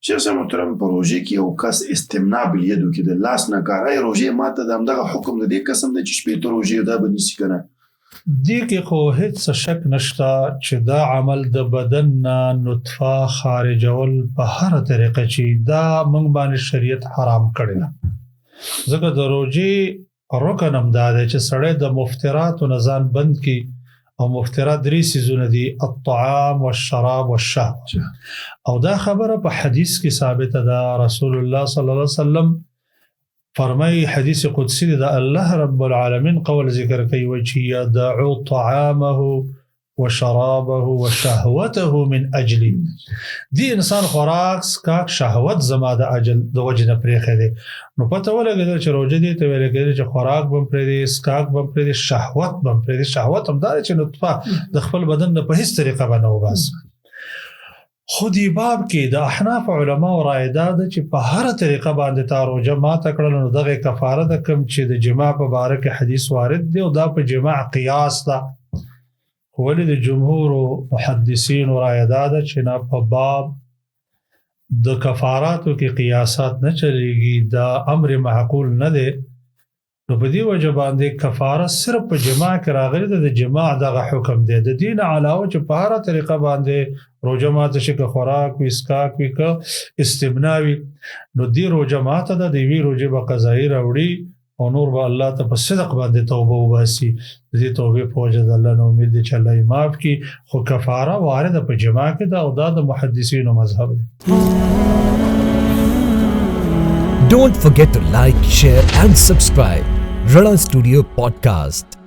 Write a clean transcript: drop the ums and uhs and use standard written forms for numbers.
شیخ صاحب محترم په روژې کې یو کس استمناء بالیدو کې د لاس نه کار ای روژې ماته د همدغه حکم د دې قسم دی چې شپېته روژې دا به نیسي که نه دې کې خو هیڅ شک نشته چې دا عمل د بدن نه نطفه خارجول په هر طریقه چې دا موږ باندې شریعت حرام کړی ده ځکه د روژې رکن هم دا دی چې سړی د مفتراتو نه ځان بند کړي او مفترات 3 څیزونه دي الطعام والشراب والشهوه او دا خبره په حدیث کې ثابته ده رسول الله صلی الله علیه وسلم فرمای حدیث قدسی ده الله رب العالمین قول ذکر کوي چې يدعو طعامه وشرابه وشهوته من اجل دی انسان خوراک سکاک شهوت زما د اجل د وجه نه پرېخه دي نو پته ولګیدل چې روزه دي ته ویل کېږي چې خوراک بم پرې دي سکاک بم پرې دي شهوت بم پرې دي شهوت هم دا چې نطفه د خپل بدن نه په هیڅ طریقه باندې وباس خودی باب کې د احناف علما او رائے ده چې په هر طریقه باندې تا روزه ما تکړه نو دغه کفاره د کم چې د جماع په باره کې حدیث وارد دی او دا په جماع قیاس ده ولې د جمهور محدثین او رائے ده چې نه په باب د کفاراتو کې قیاسات نه چلیږي دا امر معقول نه دی نو په دې وجه باندې کفاره صرف په جماع کې راغلي د جماع دغه حکم دی د دین علاوه چې په هر طریقه باندې روزه ماته شي که خوراک وي اسکاک وي که استمناء وي نو دې روزه ماته د دې روزه به قضایي راوړي او نور به الله ته په صدق باندې توبه وباسي د دې توبې په وجه د الله نه امید دي چې الله یې معاف کړي خو کفاره وارده په جماع کې ده او دا د محدثینو مذهب دی Don't forget to like, share and subscribe. Rana Studio Podcast.